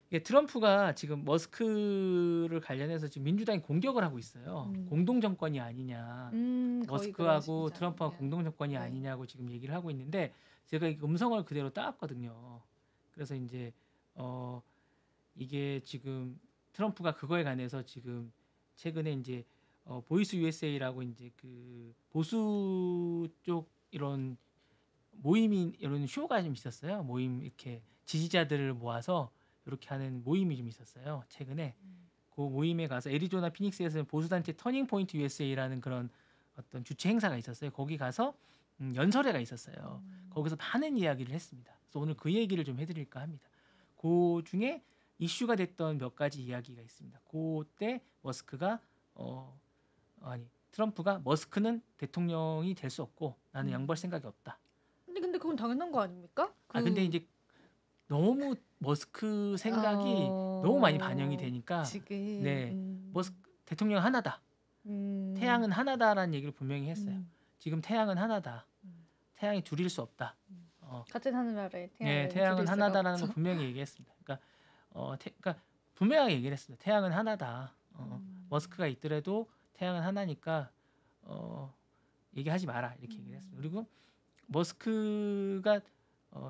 이게 트럼프가 지금 머스크를 관련해서 지금 민주당이 공격을 하고 있어요. 공동 정권이 아니냐. 거의 머스크하고 그러시지 트럼프가 않았나요? 공동 정권이 네. 아니냐고 지금 얘기를 하고 있는데 제가 이 음성을 그대로 따왔거든요. 그래서 이제 이게 지금 트럼프가 그거에 관해서 지금 최근에 이제 보이스 USA라고 이제 그 보수 쪽 이런 모임이 이런 쇼가 좀 있었어요. 모임 이렇게 지지자들을 모아서 이렇게 하는 모임이 좀 있었어요. 최근에 그 모임에 가서 애리조나 피닉스에서 보수단체 터닝 포인트 USA라는 그런 어떤 주최 행사가 있었어요. 거기 가서 연설회가 있었어요. 거기서 많은 이야기를 했습니다. 그래서 오늘 그 얘기를 좀 해드릴까 합니다. 그 중에 이슈가 됐던 몇 가지 이야기가 있습니다. 그때 머스크가 트럼프가 머스크는 대통령이 될 수 없고 나는 양보할 생각이 없다. 근데 그건 당연한 거 아닙니까? 근데 이제 너무 머스크 생각이 너무 많이 반영이 되니까 지금 네 머스크 대통령 하나다. 태양은 하나다라는 얘기를 분명히 했어요. 지금 태양은 하나다. 태양이 둘일 수 없다. 같은 하늘 아래 네, 태양은 태양은 둘일 수가 하나다라는 거 없죠. 분명히 얘기했습니다. 그러니까 분명하게 얘기를 했습니다. 태양은 하나다. 머스크가 있더라도 태양은 하나니까 얘기하지 마라 이렇게 얘기를 했습니다. 그리고 머스크가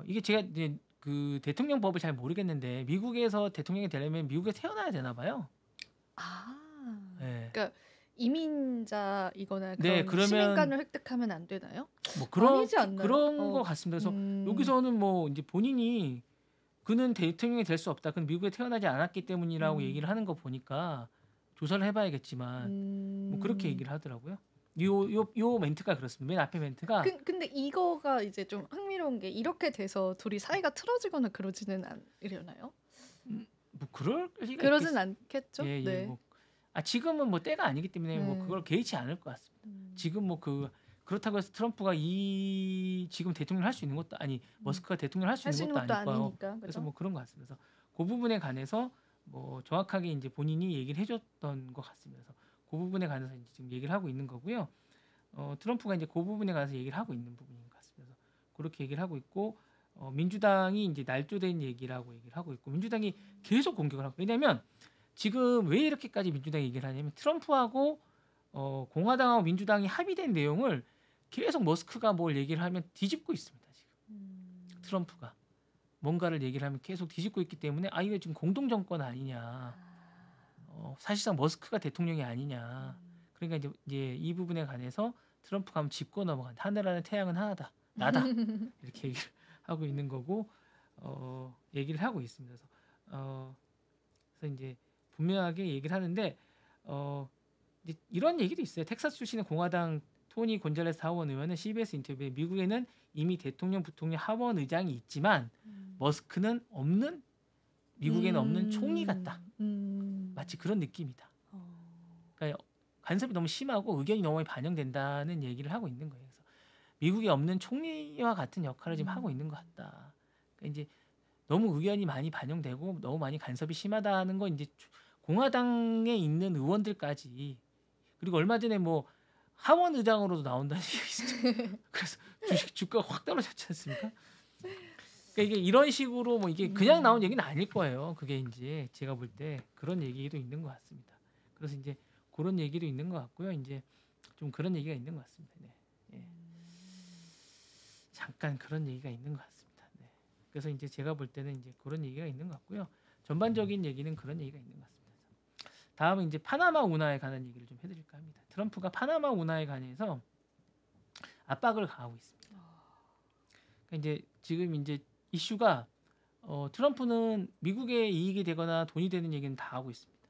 이게 제가 이제 그 대통령 법을 잘 모르겠는데 미국에서 대통령이 되려면 미국에 태어나야 되나 봐요. 네. 그러니까 이민자이거나 네, 그런 그러면 시민권을 획득하면 안 되나요? 뭐 아니지 않나요? 그런 거 같습니다. 그래서 여기서는 뭐 이제 본인이 그는 대통령이 될 수 없다. 그는 미국에 태어나지 않았기 때문이라고 얘기를 하는 거 보니까 조사를 해봐야겠지만 뭐 그렇게 얘기를 하더라고요. 요 멘트가 그렇습니다. 맨 앞에 멘트가 근데 이거가 이제 좀 흥미로운 게 이렇게 돼서 둘이 사이가 틀어지거나 그러지는 않으려나요? 뭐 그럴 리가 그러진 있겠어요. 않겠죠? 예, 네. 뭐 지금은 뭐 때가 아니기 때문에 뭐 네. 그걸 개의치 않을 것 같습니다. 지금 뭐 그렇다고 해서 트럼프가 지금 대통령 할 수 있는 것도 아니 머스크가 대통령 할 수 있는 것도 아닐 거예요. 아니니까. 그래서 그죠? 뭐 그런 것 같습니다. 그래서 그 부분에 관해서 뭐 정확하게 이제 본인이 얘기를 해줬던 것 같습니다. 그래서 그 부분에 관해서 이제 지금 얘기를 하고 있는 거고요. 트럼프가 이제 그 부분에 관해서 얘기를 하고 있는 부분인 것 같습니다. 그래서 그렇게 얘기를 하고 있고 민주당이 이제 날조된 얘기라고 얘기를 하고 있고 민주당이 계속 공격을 하고 왜냐하면 지금 왜 이렇게까지 민주당이 얘기를 하냐면 트럼프하고 공화당하고 민주당이 합의된 내용을 계속 머스크가 뭘 얘기를 하면 뒤집고 있습니다. 지금 트럼프가 뭔가를 얘기를 하면 계속 뒤집고 있기 때문에 이거 지금 공동 정권 아니냐. 사실상 머스크가 대통령이 아니냐. 그러니까 이제 이 부분에 관해서 트럼프가 한번 짚고 넘어간 하늘 안에 태양은 하나다. 나다. 이렇게 얘기를 하고 있는 거고 얘기를 하고 있습니다. 그래서 이제 분명하게 얘기를 하는데 이제 이런 얘기도 있어요. 텍사스 출신의 공화당 토니 곤잘레스 하원 의원은 CBS 인터뷰에 미국에는 이미 대통령, 부통령, 하원 의장이 있지만 머스크는 없는 미국에는 없는 총리 같다. 마치 그런 느낌이다. 그러니까 간섭이 너무 심하고 의견이 너무 많이 반영된다는 얘기를 하고 있는 거예요. 그래서 미국에 없는 총리와 같은 역할을 지금 하고 있는 것 같다. 그러니까 이제 너무 의견이 많이 반영되고 너무 많이 간섭이 심하다는 건 이제 공화당에 있는 의원들까지 그리고 얼마 전에 뭐 하원 의장으로도 나온다는 얘기 있죠. 그래서 주가가 확 떨어졌지 않습니까? 그러니까 이게 이런 식으로 뭐 이게 그냥 나온 얘기는 아닐 거예요. 그게 이제 제가 볼 때 그런 얘기도 있는 것 같습니다. 그래서 이제 그런 얘기도 있는 것 같고요. 이제 좀 그런 얘기가 있는 것 같습니다. 네. 예. 잠깐 그런 얘기가 있는 것 같습니다. 네. 그래서 이제 제가 볼 때는 이제 그런 얘기가 있는 것 같고요. 전반적인 얘기는 그런 얘기가 있는 것 같습니다. 다음은 이제 파나마 운하에 관한 얘기를 좀 해드릴까 합니다. 트럼프가 파나마 운하에 관해서 압박을 가하고 있습니다. 그러니까 이제 지금 이제 이슈가 트럼프는 미국에 이익이 되거나 돈이 되는 얘기는 다 하고 있습니다.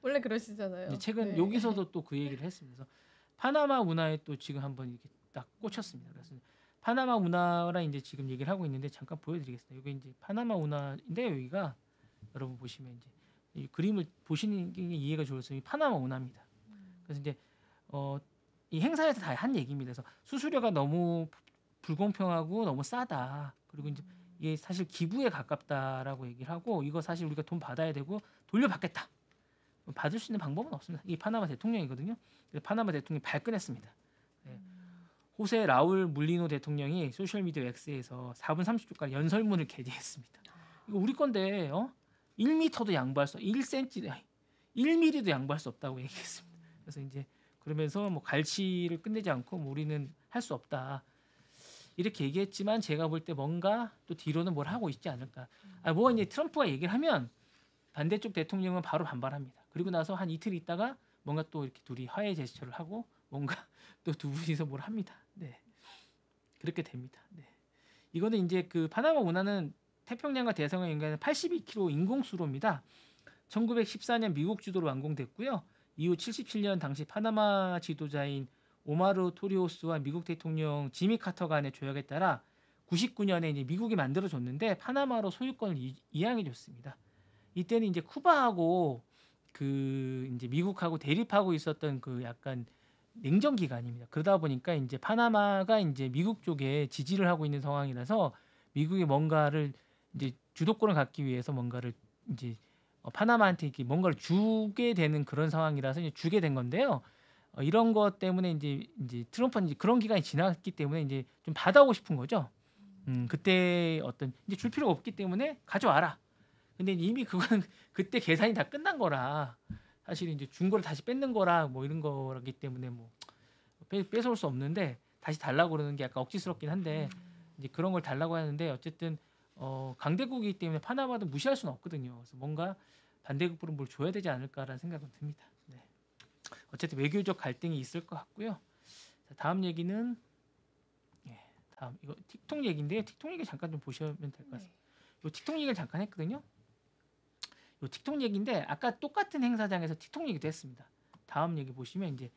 원래 그러시잖아요. 최근 네. 여기서도 또 그 얘기를 했습니다. 그래서 파나마 운하에 또 지금 한번 이렇게 딱 꽂혔습니다. 그래서 파나마 운하랑 이제 지금 얘기를 하고 있는데 잠깐 보여드리겠습니다. 이게 이제 파나마 운하인데 여기가 여러분 보시면 이제 이 그림을 보시는 게 이해가 좋아서 이 파나마 운하입니다. 그래서 이제 이 행사에서 다 한 얘기입니다. 그래서 수수료가 너무 불공평하고 너무 싸다. 그리고 이제 이게 사실 기부에 가깝다라고 얘기를 하고 이거 사실 우리가 돈 받아야 되고 돌려받겠다. 받을 수 있는 방법은 없습니다. 이 파나마 대통령이거든요. 파나마 대통령이 발끈했습니다. 네. 호세 라울 물리노 대통령이 소셜미디어 X에서 4분 30초간 연설문을 게재했습니다. 이거 우리 건데 1m도 양보할 수 1cm 1mm도 양보할 수 없다고 얘기했습니다. 그래서 이제 그러면서 뭐 갈취를 끝내지 않고 뭐 우리는 할 수 없다. 이렇게 얘기했지만 제가 볼 때 뭔가 또 뒤로는 뭘 하고 있지 않을까. 뭐 이제 트럼프가 얘기를 하면 반대쪽 대통령은 바로 반발합니다. 그리고 나서 한 이틀 있다가 뭔가 또 이렇게 둘이 화해 제스처를 하고 뭔가 또 두 분이서 뭘 합니다. 네. 그렇게 됩니다. 네. 이거는 이제 그 파나마 운하는 태평양과 대서양을 연결하는 82km 인공수로입니다. 1914년 미국 주도로 완공됐고요. 이후 77년 당시 파나마 지도자인 오마르 토리오스와 미국 대통령 지미 카터 간의 조약에 따라 99년에 이제 미국이 만들어줬는데 파나마로 소유권을 이양해줬습니다. 이때는 이제 쿠바하고 그 이제 미국하고 대립하고 있었던 그 약간 냉전 기간입니다. 그러다 보니까 이제 파나마가 이제 미국 쪽에 지지를 하고 있는 상황이라서 미국이 뭔가를 이제 주도권을 갖기 위해서 뭔가를 이제 파나마한테 이렇게 뭔가를 주게 되는 그런 상황이라서 이제 주게 된 건데요. 이런 것 때문에 이제 트럼프는 이제 그런 기간이 지났기 때문에 이제 좀 받아오고 싶은 거죠. 그때 어떤 이제 줄 필요가 없기 때문에 가져와라. 근데 이미 그건 그때 계산이 다 끝난 거라 사실 이제 준 거를 다시 뺏는 거라 뭐 이런 거라기 때문에 뭐 뺏어올 수 없는데 다시 달라고 그러는 게 약간 억지스럽긴 한데 이제 그런 걸 달라고 하는데 어쨌든 강대국이기 때문에 파나마도 무시할 수는 없거든요. 그래서 뭔가 반대국으로 뭘 줘야 되지 않을까라는 생각은 듭니다. 네. 어쨌든 외교적 갈등이 있을 것 같고요. 자, 다음 얘기는 다음 이거 틱톡 얘기인데요. 틱톡 얘기 잠깐 좀 보시면 될 것 같습니다. 이 틱톡 얘기를 잠깐 했거든요. 이 틱톡 얘기인데 아까 똑같은 행사장에서 틱톡 얘기도 했습니다. 다음 얘기 보시면 이제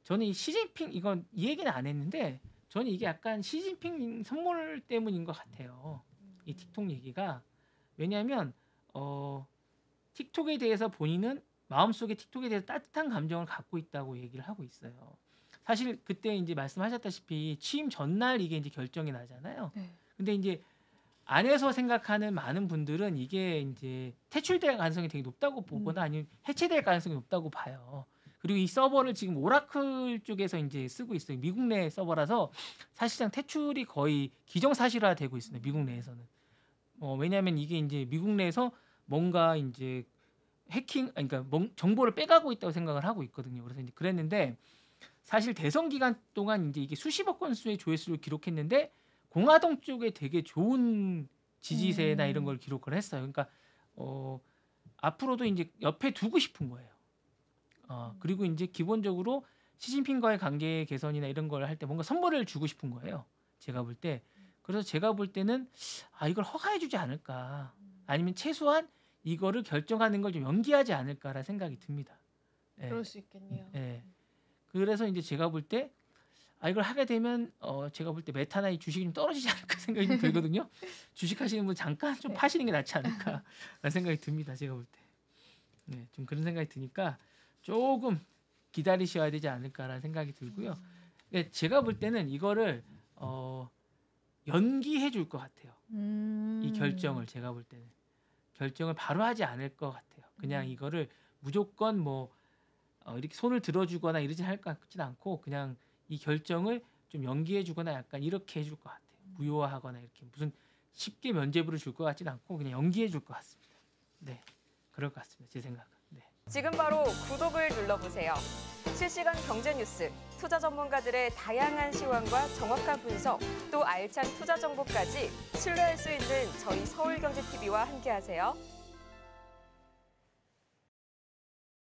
저는 이 시진핑 이건 이 얘기는 안 했는데 저는 이게 약간 시진핑 선물 때문인 것 같아요. 이 틱톡 얘기가 왜냐하면 틱톡에 대해서 본인은 마음속에 틱톡에 대해서 따뜻한 감정을 갖고 있다고 얘기를 하고 있어요. 사실 그때 이제 말씀하셨다시피 취임 전날 이게 이제 결정이 나잖아요. 네. 근데 이제 안에서 생각하는 많은 분들은 이게 이제 퇴출될 가능성이 되게 높다고 보거나 아니면 해체될 가능성이 높다고 봐요. 그리고 이 서버를 지금 오라클 쪽에서 이제 쓰고 있어요. 미국 내 서버라서 사실상 퇴출이 거의 기정사실화되고 있습니다. 미국 내에서는. 왜냐하면 이게 이제 미국 내에서 뭔가 이제 그러니까 정보를 빼가고 있다고 생각을 하고 있거든요. 그래서 이제 그랬는데 사실 대선 기간 동안 이제 이게 수십억 건수의 조회수를 기록했는데 공화당 쪽에 되게 좋은 지지세나 이런 걸 기록을 했어요. 그러니까 앞으로도 이제 옆에 두고 싶은 거예요. 그리고 이제 기본적으로 시진핑과의 관계 개선이나 이런 걸 할 때 뭔가 선물을 주고 싶은 거예요. 제가 볼 때. 그래서 제가 볼 때는 이걸 허가해주지 않을까. 아니면 최소한 이거를 결정하는 걸 좀 연기하지 않을까라는 생각이 듭니다. 네. 그럴 수 있겠네요. 네. 그래서 이제 제가 볼 때 이걸 하게 되면 제가 볼 때 메타나 이 주식이 좀 떨어지지 않을까 생각이 좀 들거든요. 주식하시는 분 잠깐 좀 파시는 게 낫지 않을까라는 생각이 듭니다. 제가 볼 때. 네, 좀 그런 생각이 드니까 조금 기다리셔야 되지 않을까라는 생각이 들고요. 제가 볼 때는 이거를 연기해 줄 것 같아요. 이 결정을 제가 볼 때는 결정을 바로 하지 않을 것 같아요. 그냥 이거를 무조건 뭐 이렇게 손을 들어주거나 이러지 할 것 같지는 않고 그냥 이 결정을 좀 연기해 주거나 약간 이렇게 해줄 것 같아요. 무효화하거나 이렇게 무슨 쉽게 면죄부를 줄 것 같지는 않고 그냥 연기해 줄 것 같습니다. 네, 그럴 것 같습니다. 제 생각은. 네. 지금 바로 구독을 눌러보세요. 실시간 경제 뉴스, 투자 전문가들의 다양한 시황과 정확한 분석, 또 알찬 투자 정보까지 신뢰할 수 있는 저희 서울경제TV와 함께하세요.